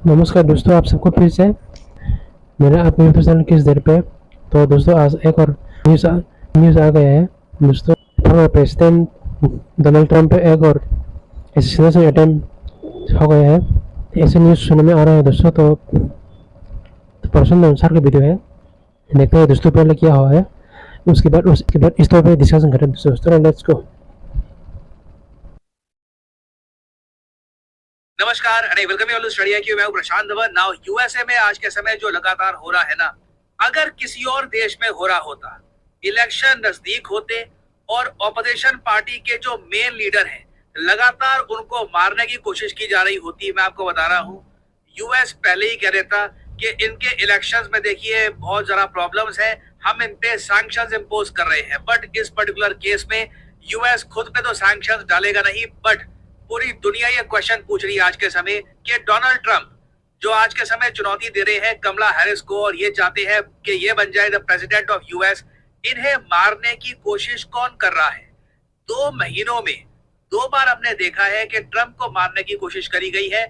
नमस्कार दोस्तों, आप सबको फिर से मेरा अपने यूट्यूब चैनल किस देर पे। तो दोस्तों आज एक और न्यूज़ आ गया है दोस्तों। फॉर्मर प्रेसिडेंट डोनाल्ड ट्रंप पे एक और असैसिनेशन अटेम्प्ट हो गया है, ऐसे न्यूज़ सुनने में आ रहा है दोस्तों। तो पर्सन अनुसार का वीडियो है, देखते हैं दोस्तों पहले क्या हुआ है, उसके बाद इस पर डिस्कशन करें दोस्तों। Let's go. नमस्कार and welcome you all to study IQ। मैं हूं प्रशांत धवन। नाउ यूएसए में आज के समय जो लगातार हो रहा है ना, अगर किसी और देश में हो रहा होता, इलेक्शन नजदीक होते और ऑपोजिशन पार्टी के जो मेन लीडर हैं लगातार उनको मारने की कोशिश की जा रही होती। मैं आपको बता रहा हूं, यूएस पहले ही कह देता कि इनके इलेक्शंस में देखिए बहुत ज्यादा प्रॉब्लम्स है, हम इन पे सैंक्शंस इंपोज कर रहे हैं। बट इस पर्टिकुलर केस में यूएस खुद पे तो सैंक्शंस डालेगा नहीं, बट पूरी दुनिया ये क्वेश्चन पूछ रही है आज के समय कि डोनाल्ड ट्रंप जो आज के समय चुनौती दे रहे हैं कमला हैरिस को और ये चाहते हैं कि ये बन जाए द प्रेसिडेंट ऑफ यूएस, इन्हें मारने की कोशिश कौन कर रहा है? 2 महीनों में 2 बार हमने देखा है कि ट्रंप को मारने की कोशिश करी गई है।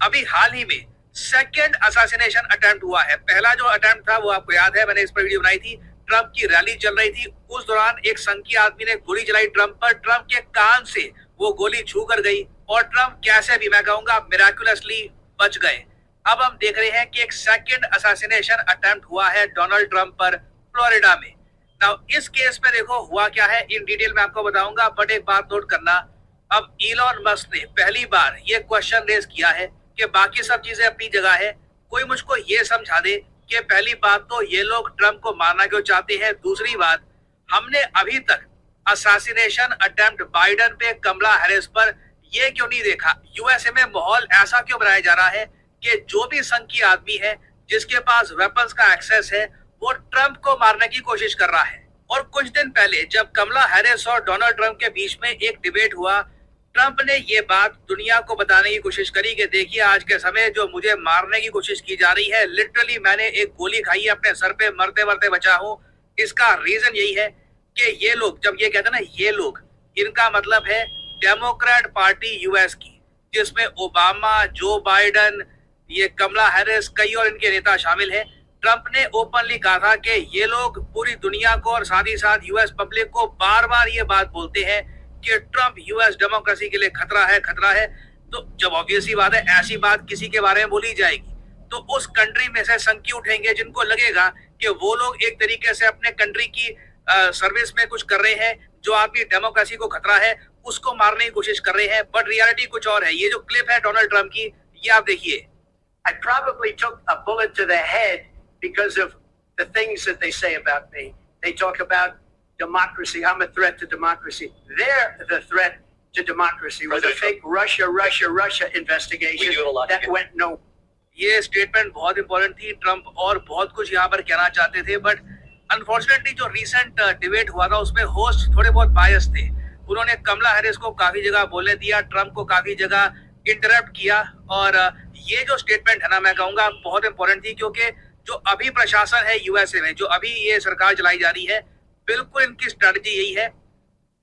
अभी हाल ही में सेकेंड असैसिनेशन अटेम्प्ट हुआ है। पहला जो अटेम्प्ट था वो आपको याद है, मैंने इस पर वीडियो बनाई थी। ट्रंप की रैली चल रही थी, उस दौरान एक संघीय आदमी ने गोली चलाई ट्रंप पर, ट्रंप के कान से वो गोली छू कर गई और ट्रंप कैसे भी मैं कहूंगा मिराकुलसली बच गए। अब हम देख रहे हैं कि एक सेकंड असैसिनेशन अटेम्प्ट हुआ है डोनाल्ड ट्रंप पर फ्लोरिडा में। नाउ इस केस में देखो हुआ क्या है, इन डिटेल में आपको बताऊंगा, बट एक बात नोट करना, अब इलॉन मस्क ने पहली बार ये क्वेश्चन रेज किया है कि बाकी सब चीजें अपनी जगह है, कोई मुझको ये समझा दे कि पहली बात तो ये लोग ट्रंप को मारना क्यों चाहते हैं, दूसरी बात हमने अभी तक असैसिनेशन अटेम्प्ट बाइडेन पे, कमला हैरिस पर ये क्यों नहीं देखा। यूएसए में माहौल ऐसा क्यों बनाया जा रहा है कि जो भी संघ की आदमी है जिसके पास वेपन्स का एक्सेस है वो ट्रंप को मारने की कोशिश कर रहा है। और कुछ दिन पहले जब कमला हैरिस और डोनाल्ड ट्रंप के बीच में एक डिबेट हुआ, ट्रंप ने ये बात दुनिया को बताने की कोशिश करी कि देखिए आज के समय जो मुझे मारने की कोशिश की जा रही है, लिटरली मैंने एक गोली खाई है अपने सर पे, मरते मरते बचा हूं। इसका रीजन यही है कि ये लोग जब ये कहते हैं ना, ये लोग, इनका मतलब है डेमोक्रेट पार्टी यूएस की, जिसमें ओबामा, जो बाइडन, ये कमला हैरिस, कई और इनके नेता शामिल हैं। ट्रंप ने ओपनली कहा था कि ये लोग पूरी दुनिया को और साथ ही साथ यूएस पब्लिक को बार बार ये बात बोलते हैं कि ट्रंप यूएस डेमोक्रेसी के लिए खतरा है, खतरा है। तो जब ऑब्वियसली बात है ऐसी बात किसी के बारे में बोली जाएगी तो उस कंट्री में से संकी उठेंगे जिनको लगेगा कि वो लोग एक तरीके से अपने कंट्री की सर्विस में कुछ कर रहे हैं, जो आदमी डेमोक्रेसी को खतरा है उसको मारने की कोशिश कर रहे हैं। बट रियलिटी कुछ और है। ये जो क्लिप है डोनाल्ड ट्रंप की, ये आप देखिए। I probably took a bullet to the head because of the things that they say about me. They talk about democracy. I'm a threat to democracy. They're the threat to democracy with a fake Russia investigation that went no. ये statement बहुत important थी। Trump और बहुत कुछ यहाँ पर कहना चाहते थे, बट अनफॉर्चुनेटली जो रिसेंट डिबेट हुआ था उसमें होस्ट थोड़े बहुत बायस थे। उन्होंने कमला हैरिस को काफी जगह बोलने दिया, ट्रंप को काफी जगह इंटरप्ट किया। और ये जो स्टेटमेंट है ना, मैं कहूंगा बहुत इंपॉर्टेंट थी, क्योंकि जो अभी प्रशासन है यूएसए में, जो अभी ये सरकार चलाई जा रही है, बिल्कुल इनकी स्ट्रेटजी यही है,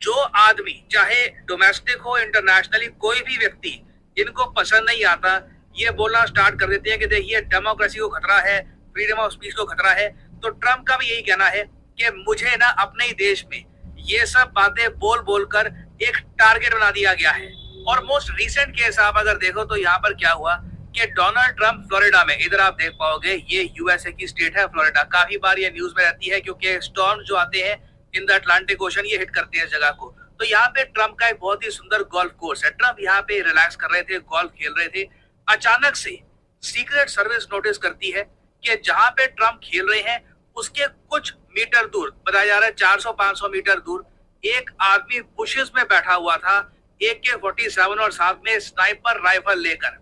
जो आदमी चाहे डोमेस्टिक हो इंटरनेशनली, कोई भी व्यक्ति इनको पसंद नहीं आता, ये बोलना स्टार्ट कर देते हैं कि देखिए डेमोक्रेसी को खतरा है, फ्रीडम ऑफ स्पीच को खतरा है। तो ट्रंप का भी यही कहना है कि मुझे ना अपने ही देश में ये सब बातें बोल बोलकर एक टारगेट बना दिया गया है। और मोस्ट रीसेंट केस आप अगर देखो तो यहाँ पर क्या हुआ कि डोनाल्ड ट्रंप फ्लोरिडा में, इधर आप देख पाओगे, ये यूएसए की स्टेट है फ्लोरिडा, काफी बार ये न्यूज में रहती है क्योंकि स्टॉर्म जो आते हैं इन द अटलांटिक ओशन ये हिट करते हैं इस जगह को। तो यहाँ पे ट्रंप का एक बहुत ही सुंदर गोल्फ कोर्स है। ट्रंप यहाँ पे रिलैक्स कर रहे थे, गोल्फ खेल रहे थे। अचानक से सीक्रेट सर्विस नोटिस करती है कि जहां पे ट्रंप खेल रहे हैं उसके कुछ मीटर दूर, बताया जा रहा है 400-500 मीटर दूर, एक आदमी बुशेस में बैठा हुआ था, AK-47 और साथ में स्नाइपर राइफल लेकर।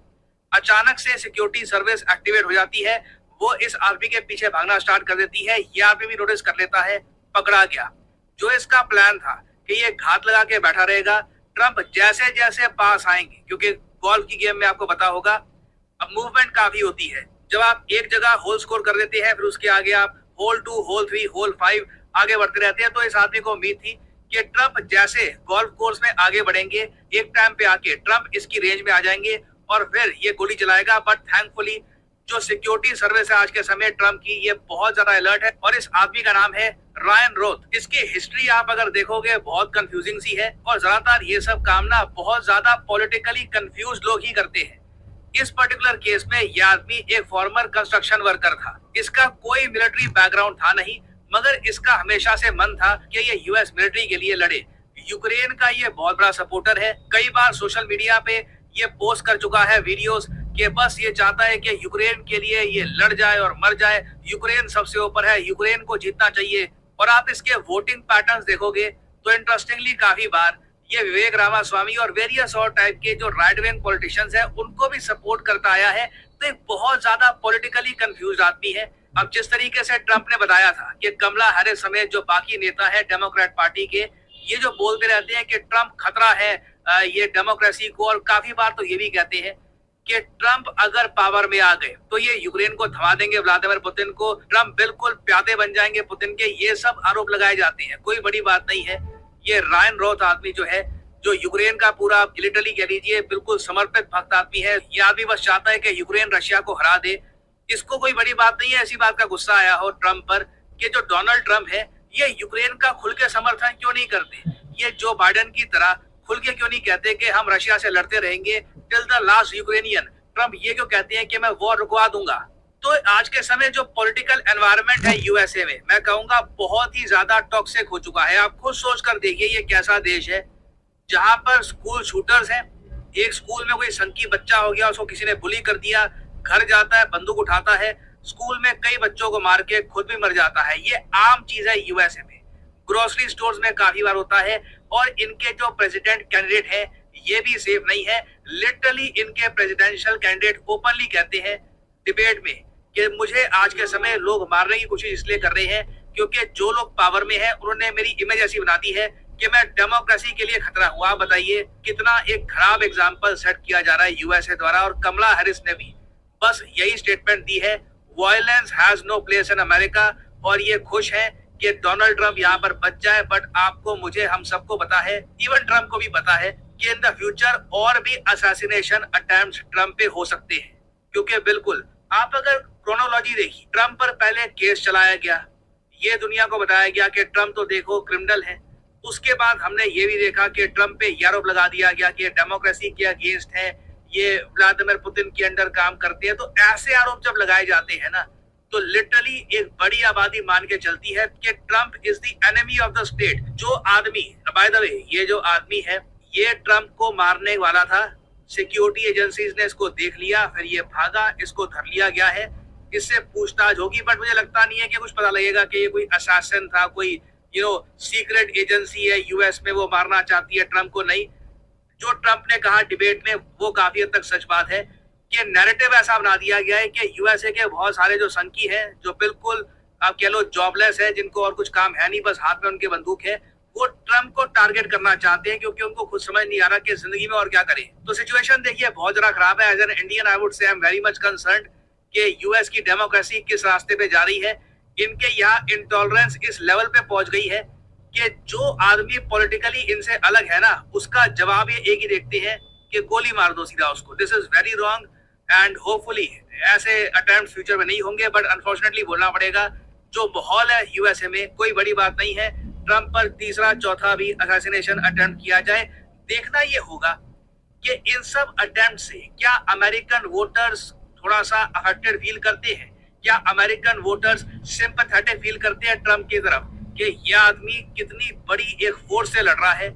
अचानक से सिक्योरिटी सर्विस एक्टिवेट हो जाती है, वो इस आदमी के पीछे भागना स्टार्ट कर देती है। ये आदमी भी नोटिस कर लेता है, पकड़ा गया। जो इसका प्लान था कि ये घात लगा के बैठा रहेगा, ट्रंप जैसे जैसे पास आएंगे, क्योंकि गोल्फ की गेम में आपको पता होगा अब मूवमेंट काफी होती है, जब आप एक जगह होल स्कोर कर देते हैं फिर उसके आगे आप होल 2, होल 3, होल 5 आगे बढ़ते रहते हैं। तो इस आदमी को उम्मीद थी कि ट्रंप जैसे गोल्फ कोर्स में आगे बढ़ेंगे, एक टाइम पे आके ट्रंप इसकी रेंज में आ जाएंगे और फिर ये गोली चलाएगा। बट थैंकफुली जो सिक्योरिटी सर्विस है आज के समय ट्रम्प की, ये बहुत ज्यादा अलर्ट है। और इस आदमी का नाम है रायन रोथ। इसकी हिस्ट्री आप अगर देखोगे बहुत कंफ्यूजिंग सी है, और ज्यादातर ये सब काम ना बहुत ज्यादा पॉलिटिकली कंफ्यूज लोग ही करते हैं। इस पर्टिकुलर केस में यह आदमी एक फॉर्मर कंस्ट्रक्शन वर्कर था। इसका कोई मिलिट्री बैकग्राउंड था नहीं, मगर इसका हमेशा से मन था कि ये यूएस मिलिट्री के लिए लड़े। यूक्रेन का ये बहुत बड़ा सपोर्टर है। कई बार सोशल मीडिया पे ये पोस्ट कर चुका है वीडियोस कि बस ये चाहता है कि यूक्रेन के लिए ये लड़ जाए और मर जाए। यूक्रेन सबसे ऊपर है, यूक्रेन को जीतना चाहिए। और आप इसके वोटिंग पैटर्न्स देखोगे तो इंटरेस्टिंगली काफी बार ये विवेक रामास्वामी और वेरियस और टाइप के जो राइट विंग पॉलिटिशियंस हैं उनको भी सपोर्ट करता आया है। तो एक बहुत ज्यादा पॉलिटिकली कंफ्यूज आदमी है। अब जिस तरीके से ट्रंप ने बताया था कि कमला हैरिस समेत जो बाकी नेता है डेमोक्रेट पार्टी के, ये जो बोलते रहते हैं कि ट्रंप खतरा है ये डेमोक्रेसी को, और काफी बार तो ये भी कहते हैं कि ट्रंप अगर पावर में आ गए तो ये यूक्रेन को थमा देंगे, व्लादिमीर पुतिन को, ट्रंप बिल्कुल प्यादे बन जाएंगे पुतिन के। ये सब आरोप लगाए जाते हैं, कोई बड़ी बात नहीं है। ये रायन रोथ आदमी जो है, जो यूक्रेन का पूरा लिटरली कह लीजिए बिल्कुल समर्पित भक्त आदमी है। ये आदमी बस चाहता है कि यूक्रेन रशिया को हरा दे। इसको कोई बड़ी बात नहीं है ऐसी बात का गुस्सा आया हो ट्रंप पर कि जो डोनाल्ड ट्रंप है ये यूक्रेन का खुल के समर्थन क्यों नहीं करते। ये जो बाइडेन की तरह खुल के क्यों नहीं कहते कि हम रशिया से लड़ते रहेंगे till the last Ukrainian. Trump ये क्यों कहते हैं कि मैं वॉर रुकवा दूंगा। तो आज के समय जो पॉलिटिकल एनवायरनमेंट है यूएसए में, मैं कहूंगा बहुत ही ज्यादा टॉक्सिक हो चुका है। आप खुद सोच कर देखिए ये कैसा देश है जहां पर स्कूल शूटर्स हैं। एक स्कूल में कोई संकी बच्चा हो गया, उसको किसी ने बुली कर दिया, घर जाता है बंदूक उठाता है, स्कूल में कई बच्चों को मार के खुद भी मर जाता है। ये आम चीज है यूएसए में। ग्रोसरी स्टोर्स में काफी बार होता है। और इनके जो प्रेसिडेंट कैंडिडेट है ये भी सेफ नहीं है। लिटरली इनके प्रेसिडेंशियल कैंडिडेट ओपनली कहते हैं डिबेट में कि मुझे आज के समय लोग मारने की कोशिश इसलिए कर रहे हैं क्योंकि जो लोग पावर में है उन्होंने मेरी इमेज ऐसी बना दी है कि मैं डेमोक्रेसी के लिए खतरा हुआ। बताइए कितना एक खराब एग्जाम्पल सेट किया जा रहा है यूएसए द्वारा। और कमला हैरिस ने भी बस यही स्टेटमेंट दी है, violence has no place in America. और ये खुश है कि डोनाल्ड ट्रंप यहाँ पर बच जाए। बट आपको, मुझे, हम सबको पता है, इवन ट्रंप को भी पता है कि इन द फ्यूचर और भी असैसिनेशन अटेम्प्ट्स ट्रंप पे हो सकते हैं। क्योंकि बिल्कुल आप अगर क्रोनोलॉजी देखिए, ट्रंप पर पहले केस चलाया गया, ये दुनिया को बताया गया कि ट्रंप तो देखो क्रिमिनल है। उसके बाद हमने ये भी देखा कि ट्रंप पे ये आरोप लगा दिया गया कि डेमोक्रेसी के अगेंस्ट है, ये व्लादिमीर पुतिन के अंडर काम करते हैं। तो ऐसे आरोप जब लगाए जाते हैं ना, तो लिटरली एक बड़ी आबादी मान के चलती है कि Trump is the enemy of the state. जो आदमी, बाय द वे, ये जो आदमी है ये ट्रंप को मारने वाला था। सिक्योरिटी एजेंसीज ने इसको देख लिया, फिर ये भागा, इसको धर लिया गया है। इससे पूछताछ होगी, बट मुझे लगता नहीं है कि कुछ पता लगेगा कि ये कोई असैसिन था, कोई सीक्रेट एजेंसी है यूएस में वो मारना चाहती है ट्रंप को। नहीं, जो ट्रंप ने कहा डिबेट में वो काफी हद तक सच बात है कि नैरेटिव ऐसा बना दिया गया है कि यूएसए के बहुत सारे जो संकी हैं, जो बिल्कुल आप कह लो जॉबलेस है, जिनको और कुछ काम है नहीं, बस हाथ में उनके बंदूक है, वो ट्रंप को टारगेट करना चाहते हैं क्योंकि उनको खुद समझ नहीं आ रहा कि जिंदगी में और क्या करें। तो सिचुएशन देखिए बहुत ज्यादा खराब है। As an Indian I would say I am very much concerned कि यूएस की डेमोक्रेसी किस रास्ते पे जा रही है। इनके यहाँ इंटॉलरेंस इस लेवल पे पहुंच गई है कि जो आदमी पॉलिटिकली इनसे अलग है ना, उसका जवाब ये एक ही देखते हैं कि गोली मार दो सीधा उसको। This is very wrong and hopefully ऐसे अटेम्प्ट फ्यूचर में नहीं होंगे। बट अनफॉर्चुनेटली बोलना पड़ेगा, जो माहौल है यूएसए में, कोई बड़ी बात नहीं है। ट्रंप पर तीसरा चौथा भी असैसिनेशन अटेम्प्ट किया जाए, देखना ये होगा कि इन सब अटेम्प्ट से क्या अमेरिकन वोटर्स थोड़ा सा अफेक्टेड फील करते हैं, क्या अमेरिकन वोटर्स सिंपैथेटिक फील करते हैं ट्रंप की तरफ कि यह आदमी कितनी बड़ी एक फोर्स से लड़ रहा है,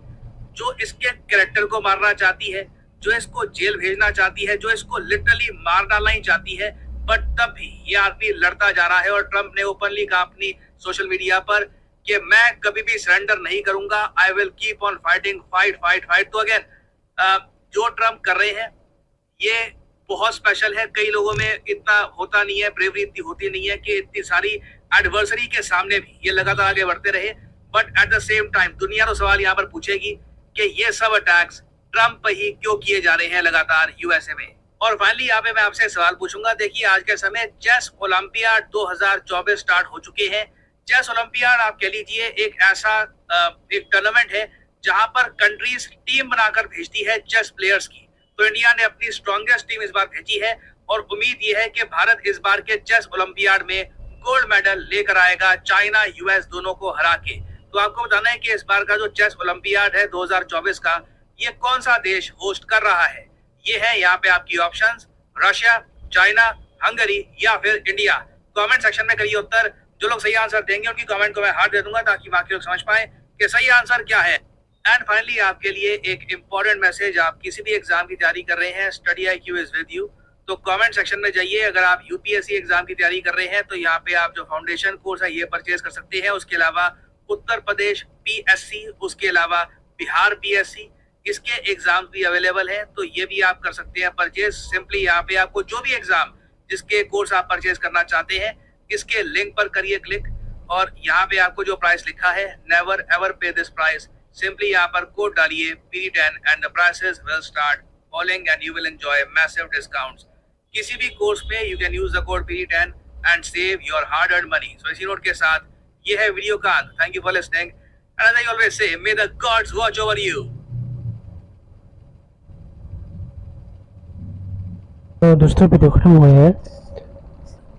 जो इसके कैरेक्टर को मारना चाहती है, जो इसको जेल भेजना चाहती है, जो इसको लिटरली मार डालना ही चाहती है। बट तब भी ये आदमी लड़ता जा रहा है। और ट्रंप ने ओपनली कहा अपनी सोशल मीडिया पर कि मैं कभी भी सरेंडर नहीं करूंगा, I will keep on fighting, fight fight fight. तो अगेन जो ट्रंप कर रहे हैं ये बहुत स्पेशल है। कई लोगों में इतना होता नहीं है, ब्रेवरी इतनी होती नहीं है कि इतनी सारी एडवर्सरी के सामने भी ये लगातार आगे बढ़ते रहे। But at the same time दुनिया तो सवाल यहाँ पर पूछेगी कि ये सब अटैक्स ट्रंप पर ही क्यों किए जा रहे हैं लगातार यूएसए में। और फाइनली यहाँ पे मैं आपसे सवाल पूछूंगा, देखिए आज के समय चेस ओलंपियाड 2024 स्टार्ट हो चुके हैं। चेस ओलंपियाड आप कह लीजिए एक ऐसा एक टूर्नामेंट है जहां पर कंट्रीज टीम बनाकर भेजती है चेस प्लेयर्स की, तो इंडिया ने अपनी स्ट्रॉन्गेस्ट टीम इस बार भेजी है और उम्मीद ये है कि भारत इस बार के चेस ओलंपियाड में गोल्ड मेडल लेकर आएगा, चाइना यूएस दोनों को हरा के। तो आपको बताना है कि इस बार का जो चेस ओलंपियाड है 2024 का, ये कौन सा देश होस्ट कर रहा है। ये है यहाँ पे आपकी ऑप्शंस, रशिया, चाइना, हंगरी या फिर इंडिया। कमेंट सेक्शन में करिए उत्तर। जो लोग सही आंसर देंगे उनकी कमेंट को मैं हार्ट दे दूंगा ताकि बाकी लोग समझ पाए कि सही आंसर क्या है। एंड फाइनली आपके लिए एक इंपॉर्टेंट मैसेज, आप किसी भी एग्जाम की तैयारी कर रहे हैं, study IQ is with you. तो कमेंट सेक्शन में जाइए। अगर आप UPSC एग्जाम की तैयारी कर रहे हैं तो यहाँ पे आप जो फाउंडेशन कोर्स है ये परचेज कर सकते हैं। उसके अलावा उत्तर प्रदेश PSC, उसके अलावा बिहार PSC, इसके एग्जाम भी अवेलेबल है, तो ये भी आप कर सकते हैं परचेज। सिंपली यहाँ पे आपको जो भी एग्जाम जिसके कोर्स आप परचेज करना चाहते हैं, इसके लिंक पर करिए क्लिक और यहाँ पे आपको जो प्राइस लिखा है, never ever pay this price, simply यहाँ पर कोड डालिए PD10 and the prices will start following and you will enjoy massive discounts. किसी भी कोर्स में you can use the code PD10 and save your hard earned money. So इसी note के साथ ये है वीडियो का अंत। Thank you for listening and as I always say, may the gods watch over you. तो दोस्तों भी देखने हुए हैं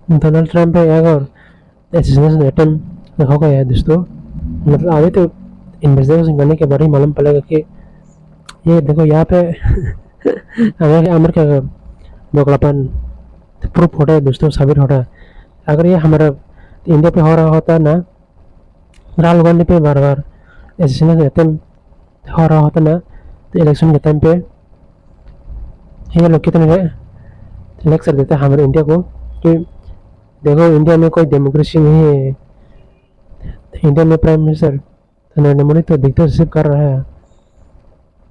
डोनाल्ड ट्रंप पे एक और एसेसिनेशन अटेम्प्ट हो गया है दोस्तों। मतलब अभी तो इन्वेस्टिगेशन करने के बाद ही मालूम पड़ेगा कि ये देखो यहाँ पे अमेरिका का दोगलापन प्रूफ हो रहा है दोस्तों, साबित हो रहा है। अगर ये हमारा इंडिया पे हो रहा होता ना, राहुल गांधी पे बार बार एसेसिनेशन अटेम्प्ट हो रहा होता ना, तो इलेक्शन के टाइम पे ये लोग कितने लेक्चर देते हैं हमारे इंडिया को कि देखो इंडिया में कोई डेमोक्रेसी नहीं है, इंडिया में प्राइम मिनिस्टर नरेंद्र मोदी तो डिक्टेटरशिप कर रहा है,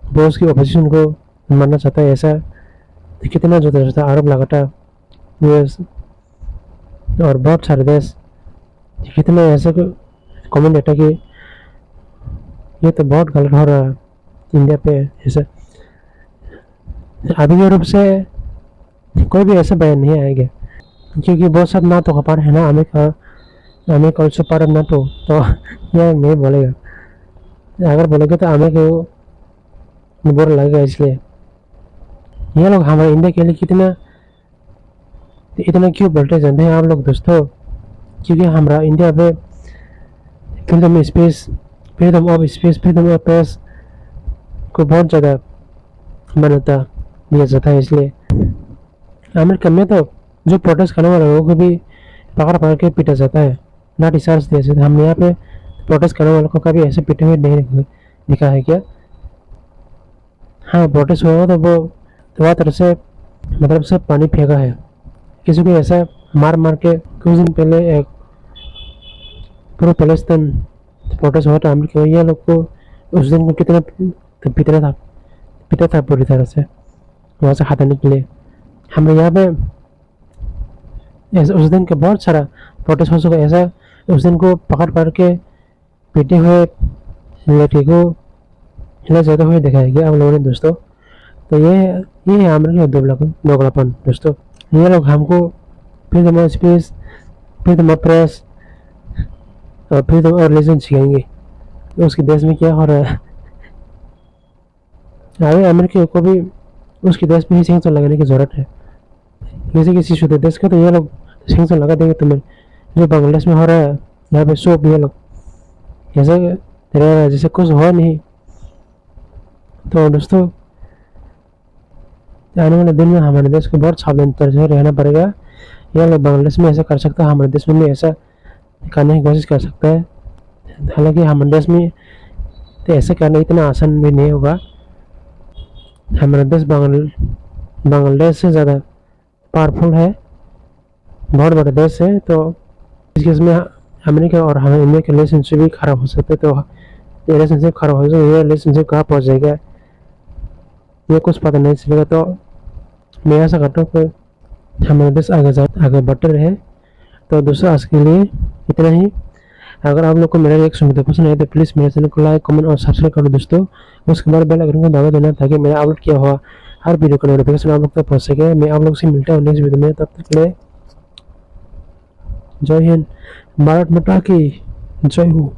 वो उसकी अपोजिशन को मानना चाहता है। ऐसा तो कितना जो था आरोप लगाता US और बहुत सारे देश कितने ऐसे कमेंट देता कि ये तो बहुत गलत हो रहा है इंडिया पे। ऐसा अभी के रूप से कोई भी ऐसा बयान नहीं आएगा क्योंकि बहुत सब नाटो का पार्ट है ना, America also part of NATO, तो ये नहीं बोलेगा। अगर बोलेगा तो अमेरिका को बुरा लगेगा। इसलिए ये लोग हमारे इंडिया के लिए इतना क्यों बोलते जानते हैं आप लोग दोस्तों? क्योंकि हमारा इंडिया पे freedom of speech, freedom of press को बहुत ज़्यादा मान्यता दिया जाता है। इसलिए अमेरिका में तो जो प्रोटेस्ट करने वाले लोगों को भी पकड़ के पीटा जाता है, लाठी चार्ज दिया जाता है। हमने यहाँ पे प्रोटेस्ट करने वालों को कभी ऐसे पीटे हुए नहीं दिखा है क्या? हाँ, प्रोटेस्ट हुआ तो वो थोड़ा तरह से मतलब से पानी फेंका है, किसी को ऐसा मार के। कुछ दिन पहले एक पैलेस्टाइन प्रोटेस्ट हुआ था अमेरिका में, ये लोग को उस दिन को कितना पीटा था पूरी तरह से वहाँ से हटाने के लिए। हमें यहाँ पे ऐसा उस दिन के बहुत सारा प्रोटेस्ट हो चुका है। ऐसा उस दिन को पकड़ के पीटे हुए लड़की को हिला जाते हुए दिखाया गया आप लोगों ने दोस्तों। तो ये है अमेरिका दोगलापन दोस्तों। ये लोग हमको freedom of speech, freedom of press और फ्रीडम ऑफ रिलीजन सिखाएंगे। उसके देश में क्या हो रहा है? अभी अमेरिका को भी उसके देश में ही सैंक्शन लगाने की जरूरत है। किसी शुद्ध देश का तो ये लोग सैंक्शन लगा देंगे तुम्हें। जो बांग्लादेश में हो रहा है यहाँ पे सब ये लोग ऐसे रह रहा है जैसे कुछ हो नहीं। तो दोस्तों आने वाले दिन में हमारे देश को बहुत सावधानी से रहना पड़ेगा। ये लोग बांग्लादेश में ऐसा कर सकता है, हमारे देश में भी ऐसा करने की कोशिश कर सकता है। हालांकि हमारे देश में तो ऐसा करना इतना आसान भी नहीं होगा। हमारा देश बांग्लादेश से ज़्यादा पावरफुल है, बहुत बड़ा देश है। तो इस केस में अमेरिका और हमारे इंडिया के रिलेशनशिप भी खराब हो सकते। तो ये रिलेशनशिप खराब हो जाएगा, ये रिलेशनशिप कहाँ पहुँच जाएगा ये कुछ पता नहीं चलेगा। तो मैं ऐसा करता हूँ कि हमारा देश आगे बढ़ते रहे। तो दोस्तों आज के लिए इतना ही। अगर आप लोग को मेरा एक वीडियो पसंद आए तो प्लीज़ मेरे चैनल को लाइक, कमेंट और सब्सक्राइब करो दोस्तों। उसके बाद बेल आइकन को दबा देना ताकि मेरा अपलोड किया हुआ हर वीडियो का नोटिफिकेशन आप लोग तक पहुँच सके। मैं आप लोग से मिलता हूँ नेक्स्ट वीडियो में, तब तक के लिए जय हिंद, भारत माता की जय हो।